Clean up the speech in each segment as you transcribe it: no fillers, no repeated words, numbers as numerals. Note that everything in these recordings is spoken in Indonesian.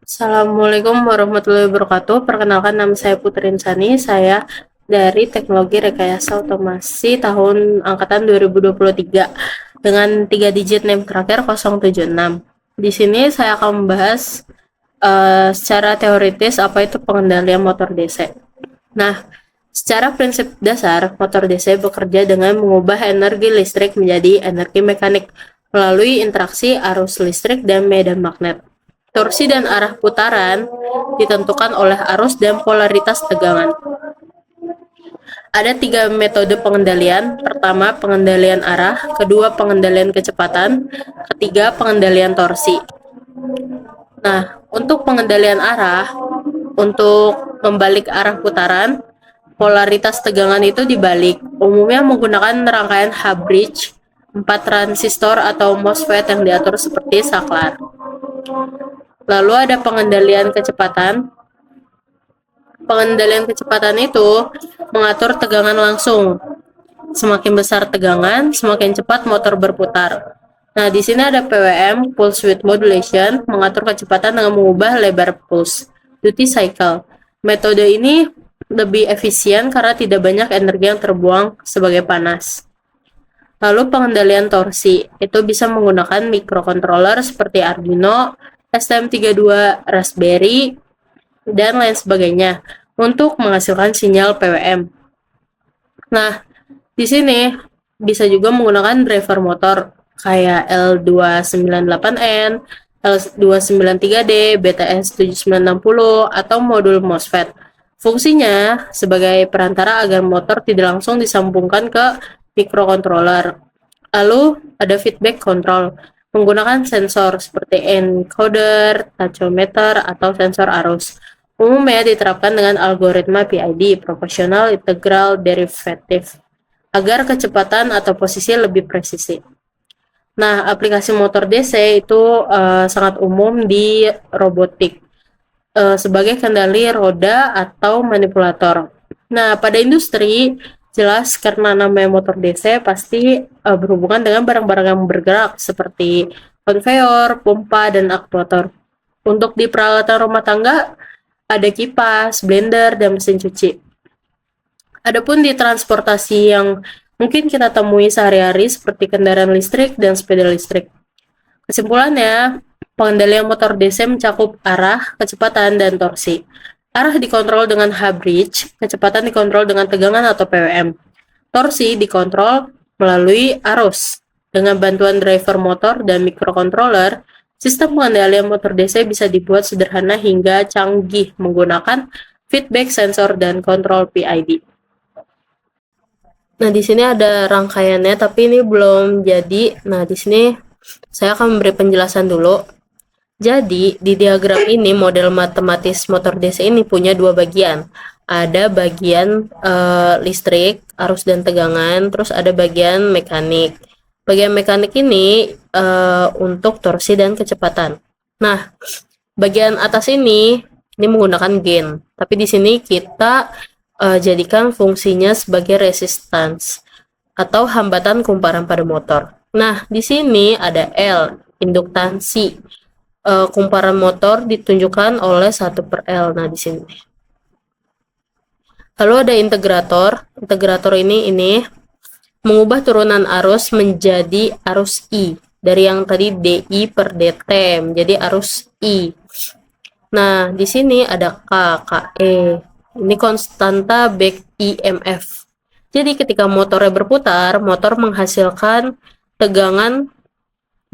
Assalamualaikum warahmatullahi wabarakatuh. Perkenalkan, nama saya Putri Insani. Saya dari Teknologi Rekayasa Otomasi tahun angkatan 2023 dengan 3 digit NIM terakhir 076. Di sini saya akan membahas secara teoritis apa itu pengendalian motor DC. Nah, secara prinsip dasar, motor DC bekerja dengan mengubah energi listrik menjadi energi mekanik melalui interaksi arus listrik dan medan magnet. Torsi dan arah putaran ditentukan oleh arus dan polaritas tegangan. Ada 3 metode pengendalian. Pertama, pengendalian arah. Kedua, pengendalian kecepatan. Ketiga, pengendalian torsi. Nah, untuk pengendalian arah, untuk membalik arah putaran, polaritas tegangan itu dibalik. Umumnya menggunakan rangkaian H-bridge, 4 transistor atau MOSFET yang diatur seperti saklar. Lalu ada pengendalian kecepatan. Pengendalian kecepatan itu mengatur tegangan langsung. Semakin besar tegangan, semakin cepat motor berputar. Nah, di sini ada PWM, pulse width modulation, mengatur kecepatan dengan mengubah lebar pulse, duty cycle. Metode ini lebih efisien karena tidak banyak energi yang terbuang sebagai panas. Lalu pengendalian torsi, itu bisa menggunakan microcontroller seperti Arduino, STM32, Raspberry, dan lain sebagainya untuk menghasilkan sinyal PWM. Nah, di sini bisa juga menggunakan driver motor kayak L298N, L293D, BTS 7960, atau modul MOSFET. Fungsinya sebagai perantara agar motor tidak langsung disambungkan ke microcontroller. Lalu ada feedback control menggunakan sensor seperti encoder, tachometer, atau sensor arus. Umumnya diterapkan dengan algoritma PID, proportional integral derivative, agar kecepatan atau posisi lebih presisi. Nah, aplikasi motor DC itu sangat umum di robotik sebagai kendali roda atau manipulator. Nah, pada industri jelas karena namanya motor DC pasti berhubungan dengan barang-barang yang bergerak seperti konveyor, pompa, dan aktuator. Untuk di peralatan rumah tangga ada kipas, blender, dan mesin cuci. Adapun di transportasi yang mungkin kita temui sehari-hari seperti kendaraan listrik dan sepeda listrik. Kesimpulannya, pengendalian motor DC mencakup arah, kecepatan, dan torsi. Arah dikontrol dengan H-bridge, kecepatan dikontrol dengan tegangan atau PWM. Torsi dikontrol melalui arus. Dengan bantuan driver motor dan microcontroller, sistem pengendalian motor DC bisa dibuat sederhana hingga canggih menggunakan feedback sensor dan kontrol PID. Nah, di sini ada rangkaiannya, tapi ini belum jadi. Nah, di sini saya akan memberi penjelasan dulu. Jadi, di diagram ini model matematis motor DC ini punya dua bagian. Ada bagian listrik, arus dan tegangan, terus ada bagian mekanik. Bagian mekanik ini untuk torsi dan kecepatan. Nah, bagian atas ini menggunakan gain. Tapi di sini kita jadikan fungsinya sebagai resistance atau hambatan kumparan pada motor. Nah, di sini ada L, induktansi. Kumparan motor ditunjukkan oleh 1/L. Nah, di sini. Lalu ada integrator. Integrator ini mengubah turunan arus menjadi arus I. Dari yang tadi DI per DT menjadi arus I. Nah, di sini ada K, KE. Ini konstanta back EMF. Jadi ketika motornya berputar, motor menghasilkan tegangan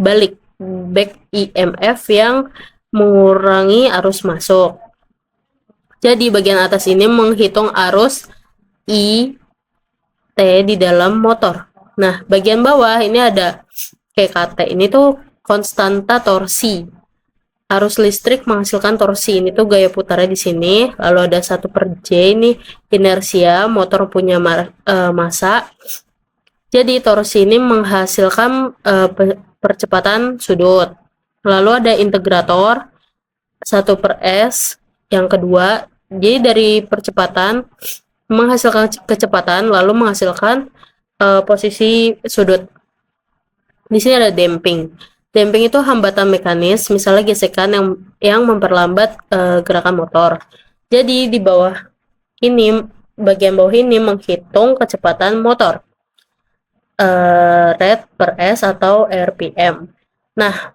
balik back EMF yang mengurangi arus masuk. Jadi bagian atas ini menghitung arus IT di dalam motor. Nah, bagian bawah ini ada KKT. Ini tuh konstanta torsi. Arus listrik menghasilkan torsi. Ini tuh gaya putarnya di sini. Lalu ada 1/J ini inersia, motor punya massa. Jadi torsi ini menghasilkan percepatan sudut. Lalu ada integrator 1/S yang kedua. Jadi dari percepatan menghasilkan kecepatan lalu menghasilkan posisi sudut. Di sini ada damping. Damping itu hambatan mekanis, misalnya gesekan yang memperlambat gerakan motor. Jadi di bawah ini, bagian bawah ini menghitung kecepatan motor, rate per S atau RPM. Nah,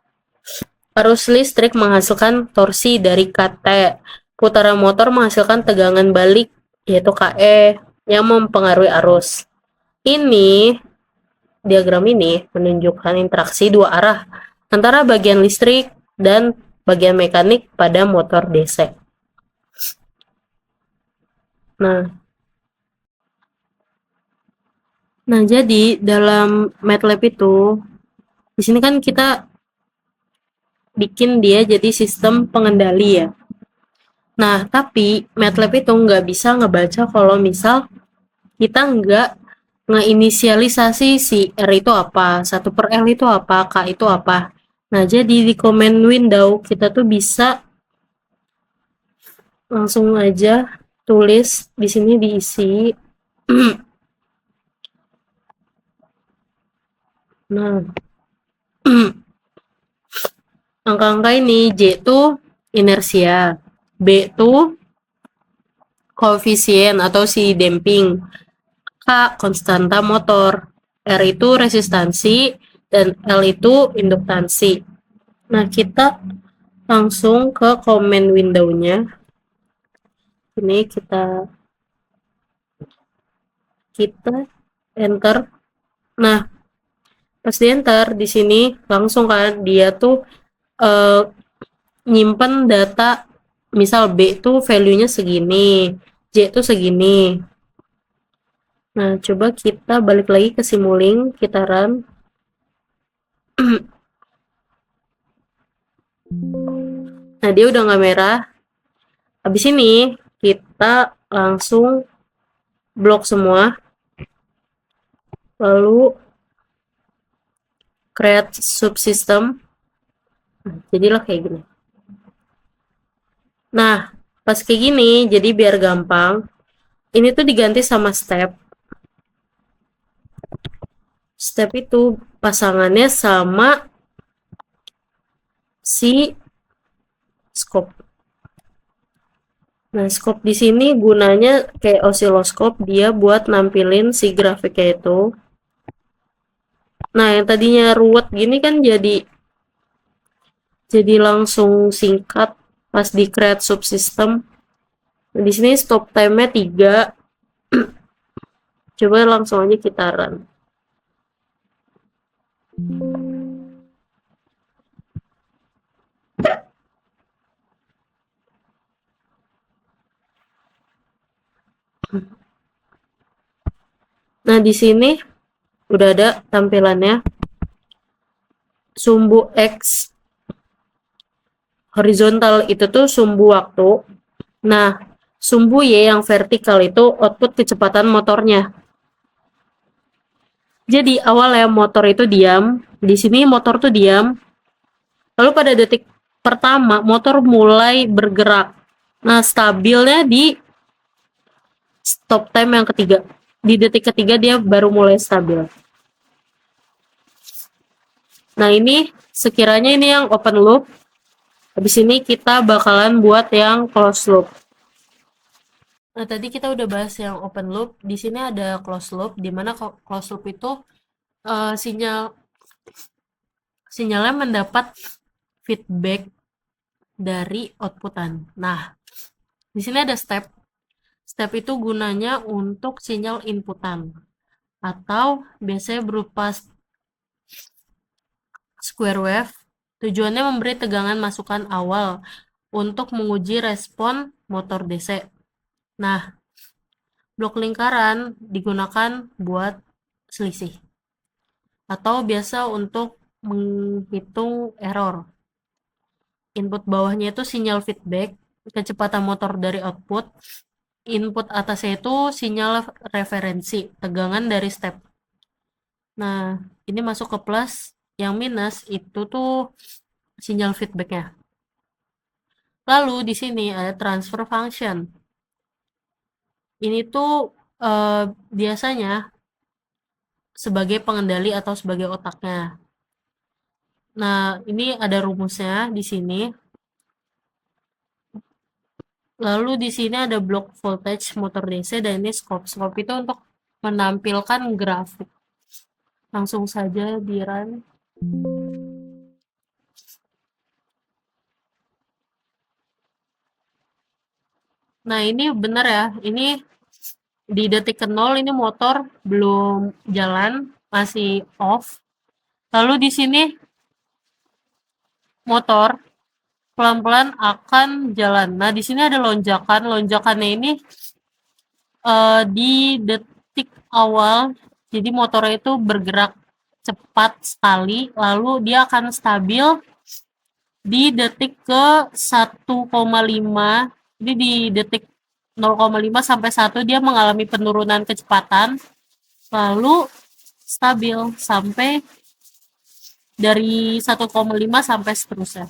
arus listrik menghasilkan torsi dari KT. Putaran motor menghasilkan tegangan balik, yaitu KE, yang mempengaruhi arus. Diagram ini menunjukkan interaksi dua arah antara bagian listrik dan bagian mekanik pada motor DC. Nah, jadi dalam MATLAB itu, di sini kan kita bikin dia jadi sistem pengendali ya. Nah, tapi MATLAB itu nggak bisa ngebaca kalau misal kita nggak ngeinisialisasi si R itu apa, 1 per L itu apa, K itu apa. Nah, jadi di command window kita tuh bisa langsung aja tulis di sini diisi. Nah, angka-angka ini J itu inersia, B itu koefisien atau si damping, K konstanta motor, R itu resistansi, dan L itu induktansi. Nah, kita langsung ke command window-nya. Ini kita enter. Nah, pas di enter di sini langsung kan dia tuh nyimpen data, misal B itu value-nya segini, J itu segini. Nah, coba kita balik lagi ke Simulink, kita run. Nah, dia udah nggak merah. Habis ini kita langsung blok semua, lalu create subsystem. Jadilah kayak gini. Nah, pas kayak gini, jadi biar gampang, ini tuh diganti sama step. Step itu pasangannya sama si scope. Nah, scope di sini gunanya kayak osiloskop, dia buat nampilin si grafiknya itu. Nah, yang tadinya ruwet gini kan jadi langsung singkat pas di create subsystem. Nah, di sini stop time-nya 3. Coba langsung aja kita run. Nah, di sini udah ada tampilannya. Sumbu X horizontal itu tuh sumbu waktu. Nah, sumbu Y yang vertikal itu output kecepatan motornya. Jadi awalnya motor itu diam, di sini motor tuh diam. Lalu pada detik pertama motor mulai bergerak. Nah, stabilnya di stop time yang ketiga. Di detik ketiga dia baru mulai stabil. Nah, ini sekiranya ini yang open loop. Habis ini kita bakalan buat yang close loop. Nah, tadi kita udah bahas yang open loop. Di sini ada close loop, di mana close loop itu sinyalnya mendapat feedback dari outputan. Nah, di sini ada step. Step itu gunanya untuk sinyal inputan, atau biasanya berupa square wave. Tujuannya memberi tegangan masukan awal untuk menguji respon motor DC. Nah, blok lingkaran digunakan buat selisih, atau biasa untuk menghitung error. Input bawahnya itu sinyal feedback, kecepatan motor dari output. Input atasnya itu sinyal referensi, tegangan dari step. Nah, ini masuk ke plus, yang minus itu tuh sinyal feedbacknya. Lalu di sini ada transfer function. Ini tuh biasanya sebagai pengendali atau sebagai otaknya. Nah, ini ada rumusnya di sini. Lalu di sini ada block voltage motor DC dan ini scope. Scope itu untuk menampilkan grafik. Langsung saja di run. Nah, ini benar ya. Ini di detik ke-0 ini motor belum jalan, masih off. Lalu di sini motor pelan-pelan akan jalan. Nah, di sini ada lonjakan. Lonjakannya ini di detik awal. Jadi motornya itu bergerak cepat sekali, lalu dia akan stabil di detik ke 1,5. Jadi di detik 0,5 sampai 1 dia mengalami penurunan kecepatan, lalu stabil sampai dari 1,5 sampai seterusnya.